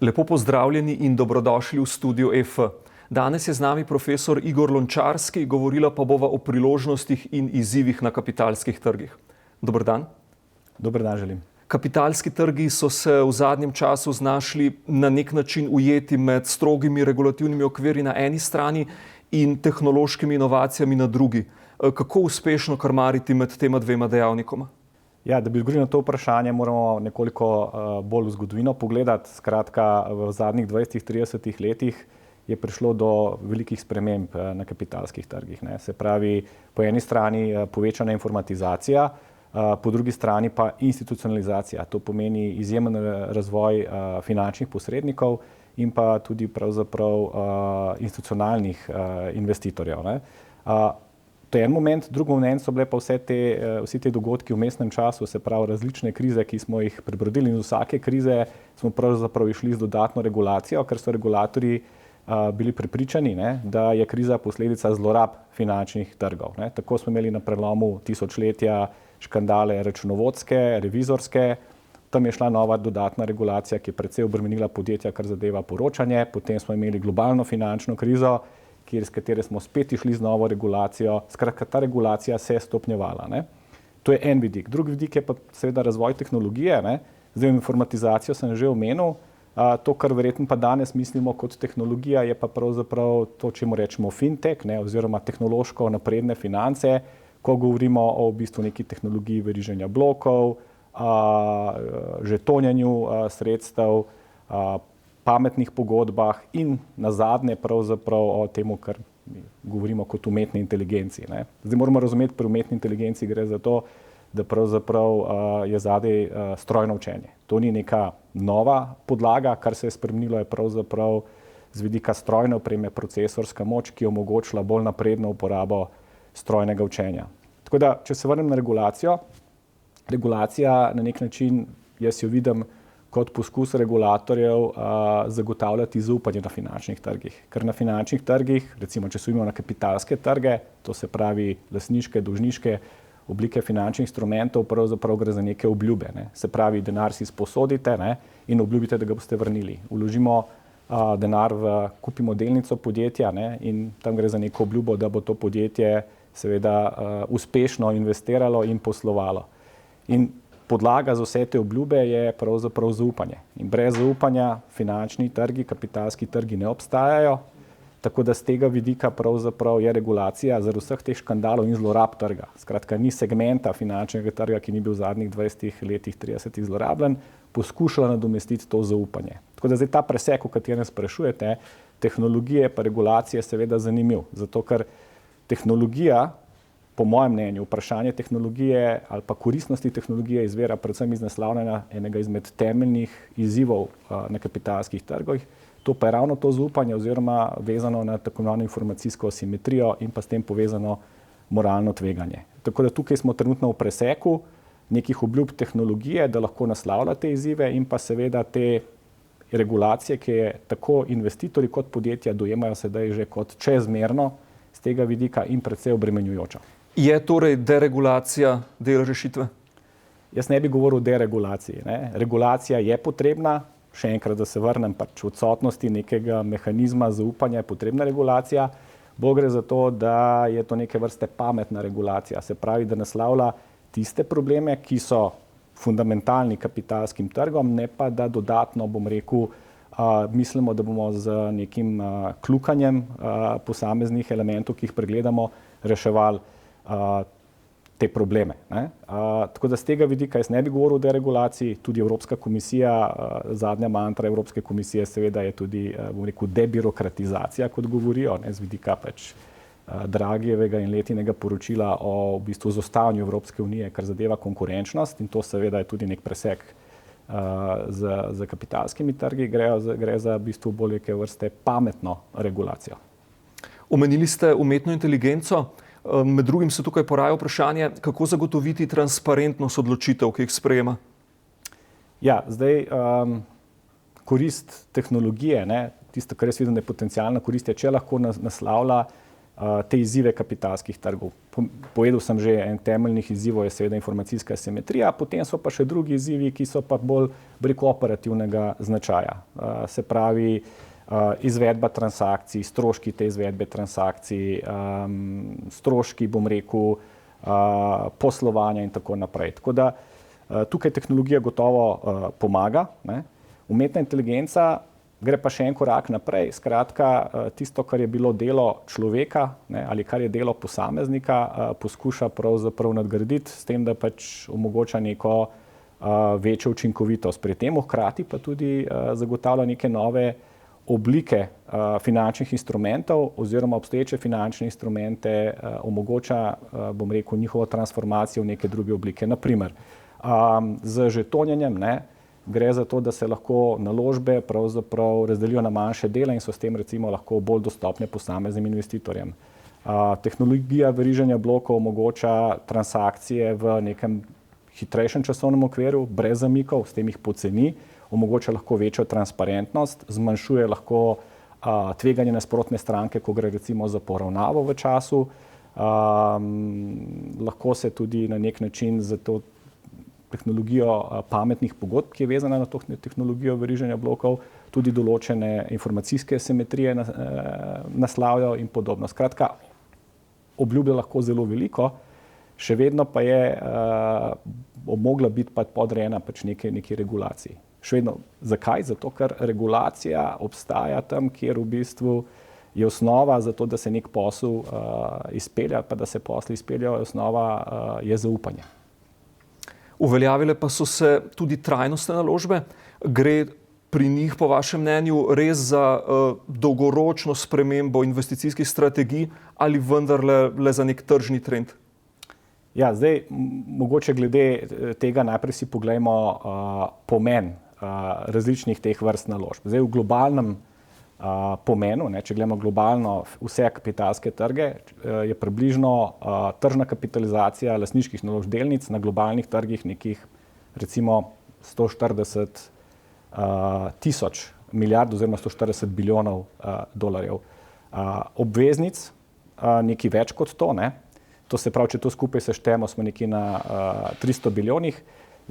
Lepo pozdravljeni in dobrodošli v studiu EF. Danes je z nami profesor Igor Lončarski, govorila pa bova o priložnostih in izzivih na kapitalskih trgih. Dober dan. Dober dan želim. Kapitalski trgi so se v zadnjem času znašli na nek način ujeti med strogimi regulativnimi okviri na eni strani in tehnološkimi inovacijami na drugi. Kako uspešno krmariti med tema dvema dejavnikoma? Ja, da bi odgovorili na to vprašanje, moramo nekoliko bolj v zgodovino pogledati. Skratka, v zadnjih 20-30 letih je prišlo do velikih sprememb na kapitalskih trgih. Se pravi, po eni strani povečana informatizacija, po drugi strani pa institucionalizacija. To pomeni izjemen razvoj finančnih posrednikov in pa tudi pravzaprav institucionalnih investitorjev. To je en moment, drugi moment so bile pa vsi te dogodki v vmesnem času, se pravi različne krize, ki smo jih prebrodili, in iz vsake krize smo pravzaprav išli z dodatno regulacijo, ker so regulatorji bili prepričani, da je kriza posledica zlorab finančnih trgov. Tako smo imeli na prelomu tisočletja škandale računovodske, revizorske, tam je šla nova dodatna regulacija, ki je precej obremenila podjetja, kar zadeva poročanje, potem smo imeli globalno finančno krizo, iz katere smo spet išli z novo regulacijo. Skratka, ta regulacija se je stopnjevala. To je en vidik. Drugi vidik je pa seveda razvoj tehnologije. Zdaj, informatizacijo sem že omenil. To, kar verjetno pa danes mislimo kot tehnologija, je pa pravzaprav to, čemu rečemo fintech, oziroma tehnološko napredne finance, ko govorimo o v bistvu neki tehnologiji veriženja blokov, žetonjanju sredstev, pametnih pogodbah in nazadnje pravzaprav o temu, kar govorimo kot umetni inteligenci. Zdaj moramo razumeti, pri umetni inteligenci gre za to, da pravzaprav je zadaj strojno učenje. To ni neka nova podlaga, kar se je spremenilo, je pravzaprav z vidika strojne opreme procesorska moč, ki je omogočila bolj napredno uporabo strojnega učenja. Tako da, če se vrnem na regulacijo, regulacija na nek način, jaz jo vidim kot poskus regulatorjev zagotavljati zaupanje na finančnih trgih. Ker na finančnih trgih, recimo če se na kapitalske trge, to se pravi lastniške, dolžniške oblike finančnih instrumentov, pravzaprav gre za neke obljube. Se pravi, denar si sposodite in obljubite, da ga boste vrnili. Vložimo denar kupimo delnico podjetja in tam gre za neko obljubo, da bo to podjetje seveda uspešno investiralo in poslovalo. In podlaga za vse te obljube je pravzaprav zaupanje. In brez zaupanja finančni trgi, kapitalski trgi ne obstajajo, tako da z tega vidika pravzaprav je regulacija zaradi vseh teh škandalov in zlorab trga. Skratka, ni segmenta finančnega trga, ki ni bil v zadnjih 20 letih, 30 zlorabljen, poskušala nadomestiti to zaupanje. Tako da zdaj ta presek, o katerem sprašujete, tehnologije pa regulacije, seveda zanimiv. Zato ker tehnologija, po mojem mnenju, vprašanje tehnologije ali pa koristnosti tehnologije izvira predvsem iz naslavljanja enega izmed temeljnih izzivov na kapitalskih trgih. To pa je ravno to zaupanje oziroma vezano na tako imenovano informacijsko asimetrijo in pa s tem povezano moralno tveganje. Tako da tukaj smo trenutno v preseku nekih obljub tehnologije, da lahko naslavlja te izzive in pa seveda te regulacije, ki je tako investitorji kot podjetja dojemajo sedaj že kot čezmerno z tega vidika in precej obremenjujoča. Je torej deregulacija del rešitve? Jaz ne bi govoril o deregulaciji. Regulacija je potrebna, še enkrat, da se vrnem, v odsotnosti nekega mehanizma zaupanja je potrebna regulacija. Bolj gre za to, da je to neke vrste pametna regulacija. Se pravi, da naslavlja tiste probleme, ki so fundamentalni kapitalskim trgom, ne pa da dodatno, mislimo, da bomo z nekim kljukanjem posameznih elementov, ki jih pregledamo, reševali te probleme. Tako da z tega vidika jaz ne bi govoril o deregulaciji, tudi Evropska komisija, zadnja mantra Evropske komisije seveda je tudi debirokratizacija, kot govorijo, z vidika Draghijevega in Letinega poročila o v bistvu zostajanju Evropske unije, kar zadeva konkurenčnost, in to seveda je tudi nek presek z kapitalskimi trgi, gre za v bistvu bolj neke vrste pametno regulacijo. Omenili ste umetno inteligenco. Med drugim se tukaj poraja vprašanje, kako zagotoviti transparentnost odločitev, ki jih sprejema. Ja, zdaj korist tehnologije, tisto, kar jaz vidim, da je potencialna korist, je, če lahko naslavlja te izzive kapitalskih trgov. Povedal sem že, en temeljnih izzivov je seveda informacijska asimetrija, potem so pa še drugi izzivi, ki so pa bolj operativnega značaja. Se pravi, izvedba transakcij, stroški te izvedbe transakcij, stroški, bom rekel, poslovanja in tako naprej. Tako da tukaj tehnologija gotovo pomaga, ne. Umetna inteligenca gre pa še en korak naprej, skratka tisto, kar je bilo delo človeka, ne, ali kar je delo posameznika, poskuša pravzaprav nadgraditi s tem, da pač omogoča neko večjo učinkovitost pri tem, hkrati pa tudi zagotavlja neke nove oblike finančnih instrumentov oziroma obstoječe finančne instrumente omogoča, bom rekel, njihovo transformacijo v neke druge oblike. Naprimer, z žetonjenjem, ne, gre za to, da se lahko naložbe pravzaprav razdelijo na manjše dele in so s tem recimo lahko bolj dostopne posameznim investitorjem. Tehnologija veriženja blokov omogoča transakcije v nekem hitrejšem časovnem okviru, brez zamikov, s tem jih poceni, omogoča lahko večjo transparentnost, zmanjšuje lahko tveganje nasprotne stranke, ko gre recimo za poravnavo v času. Lahko se tudi na nek način za to tehnologijo pametnih pogodb, ki je vezana na to tehnologijo veriženja blokov, tudi določene informacijske asimetrije naslavljajo in podobno. Skratka, obljublja lahko zelo veliko, še vedno pa je mogla biti pa podrejena pač neki regulaciji. Še vedno, zakaj? Zato, ker regulacija obstaja tam, kjer v bistvu je osnova za to, da se nek posel izpelje, pa da se posli izpeljejo, osnova je zaupanje. Uveljavile pa so se tudi trajnostne naložbe. Gre pri njih, po vašem mnenju, res za dolgoročno spremembo investicijskih strategij ali vendarle le za nek tržni trend? Ja, zdaj, mogoče glede tega najprej si poglejmo pomen različnih teh vrst naložb. Zdaj, v globalnem pomenu, ne, če gledamo globalno vse kapitalske trge, je približno tržna kapitalizacija lastniških naložb delnic na globalnih trgih nekih recimo 140 tisoč milijard oziroma 140 bilijonov dolarjev. Obveznic nekaj več kot to, ne. To se pravi, če to skupaj seštejemo, smo nekje na 300 bilijonih.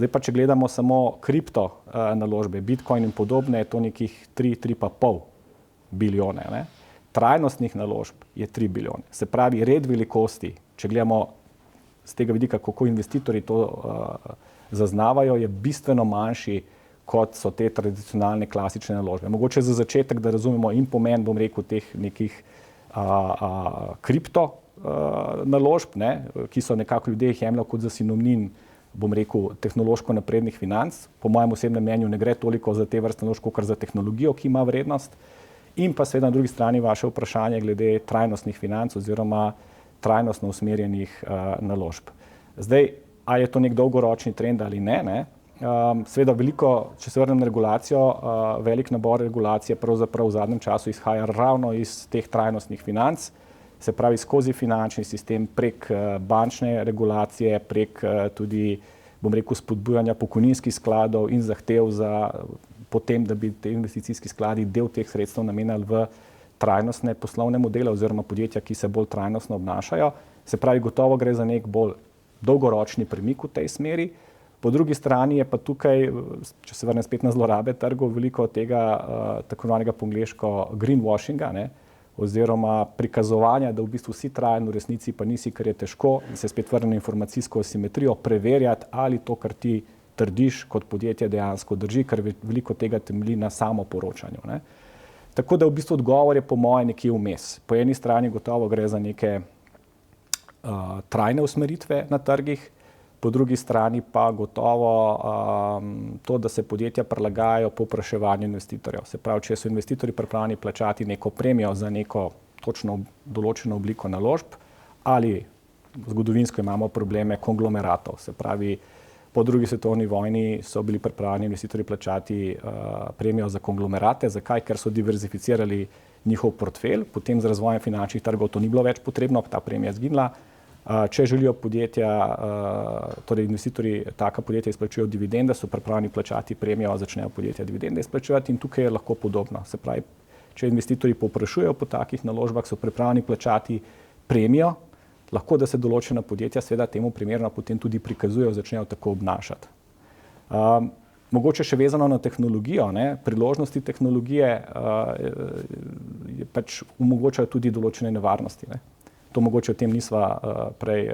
Zdaj pa, če gledamo samo kripto naložbe, Bitcoin in podobne, je to nekih 3,5 bilijone. Ne? Trajnostnih naložb je 3 bilijone. Se pravi, red velikosti, če gledamo z tega vidika, kako investitorji to zaznavajo, je bistveno manjši, kot so te tradicionalne klasične naložbe. Mogoče za začetek, da razumemo in pomen, bom rekel, teh nekih kripto naložb, ne, ki so nekako ljudje jemljajo kot za sinonim, bom rekel, tehnološko naprednih financ. Po mojem osebnem mnenju ne gre toliko za te vrste naložb, kot za tehnologijo, ki ima vrednost. In pa seveda na drugi strani vaše vprašanje glede trajnostnih financ oziroma trajnostno usmerjenih naložb. Zdaj, ali je to nek dolgoročni trend ali ne, ne? Seveda veliko, če se vrnem na regulacijo, velik nabor regulacije pravzaprav v zadnjem času izhaja ravno iz teh trajnostnih financ, se pravi skozi finančni sistem, prek bančne regulacije, prek tudi, bom rekel, spodbujanja pokojninskih skladov in zahtev za potem, da bi te investicijski skladi del teh sredstev namenjali v trajnostne poslovne modele oziroma podjetja, ki se bolj trajnostno obnašajo. Se pravi, gotovo gre za nek bolj dolgoročni premik v tej smeri. Po drugi strani je pa tukaj, če se vrnem spet na zlorabe trgov, veliko tega tako imenovanega po angleško greenwashinga, ne, oziroma prikazovanja, da v bistvu si trajen, v resnici pa nisi, ker je težko, in se spet vrne na informacijsko asimetrijo, preverjati, ali to, kar ti trdiš kot podjetje, dejansko drži, ker veliko tega temelji na samoporočanju. Ne. Tako da v bistvu odgovor je po moje nekje vmes. Po eni strani gotovo gre za neke trajne usmeritve na trgih, po drugi strani pa gotovo to, da se podjetja prilagajajo povpraševanju investitorjev. Se pravi, če so investitorji pripravljeni plačati neko premijo za neko točno določeno obliko naložb, ali zgodovinsko imamo probleme konglomeratov. Se pravi, po drugi svetovni vojni so bili pripravljeni investitorji plačati premijo za konglomerate. Zakaj? Ker so diverzificirali njihov portfelj, potem z razvojem finančnih trgov to ni bilo več potrebno, ta premija je zginila. Če želijo podjetja, torej investitorji taka podjetja izplačujejo dividende, so pripravljeni plačati premijo, začnejo podjetja dividende izplačevati in tukaj je lahko podobno. Se pravi, če investitorji povprašujejo po takih naložbah, so pripravljeni plačati premijo, lahko da se določena podjetja seveda temu primerno potem tudi prikazujejo, začnejo tako obnašati. Mogoče še vezano na tehnologijo, priložnosti tehnologije pač omogočajo tudi določene nevarnosti. To mogoče o tem nisva prej,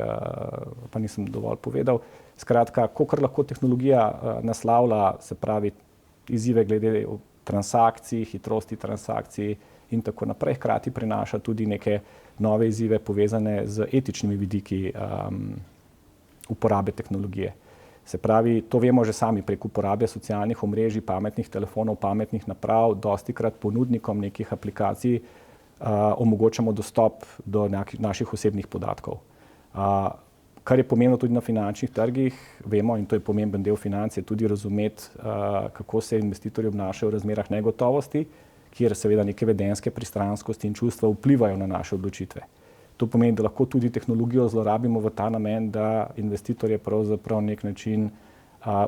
pa nisem dovolj povedal. Skratka, kolikor lahko tehnologija naslavlja, se pravi izzive glede transakcij, hitrosti transakcij in tako naprej, hkrati prinaša tudi neke nove izzive povezane z etičnimi vidiki uporabe tehnologije. Se pravi, to vemo že sami prek uporabe socialnih omrežij, pametnih telefonov, pametnih naprav, dostikrat ponudnikom nekih aplikacij omogočamo dostop do naših osebnih podatkov. Kar je pomembno tudi na finančnih trgih, vemo, in to je pomemben del financ, je tudi razumeti, kako se investitorji obnašajo v razmerah negotovosti, kjer seveda neke vedenjske pristranskosti in čustva vplivajo na naše odločitve. To pomeni, da lahko tudi tehnologijo zlorabimo v ta namen, da investitorje pravzaprav na nek način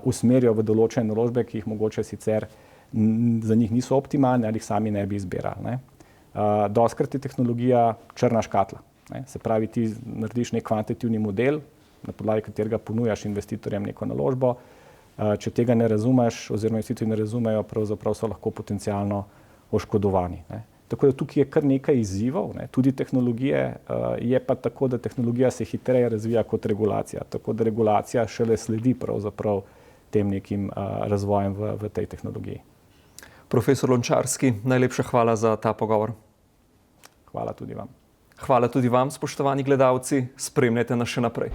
usmerijo v določene naložbe, ki jih mogoče sicer za njih niso optimalne ali jih sami ne bi izbirali. Dostikrat je tehnologija črna škatla. Se pravi, ti narediš nek kvantitativni model, na podlagi katerega ponujaš investitorjem neko naložbo. Če tega ne razumeš, oziroma investitorji ne razumejo, pravzaprav so lahko potencialno oškodovani. Tako da tukaj je kar nekaj izzivov, tudi tehnologije, je pa tako, da tehnologija se hitreje razvija kot regulacija. Tako da regulacija šele sledi pravzaprav tem nekim razvojem v tej tehnologiji. Profesor Lončarski, najlepša hvala za ta pogovor. Hvala tudi vam. Hvala tudi vam, spoštovani gledalci. Spremljajte nas še naprej.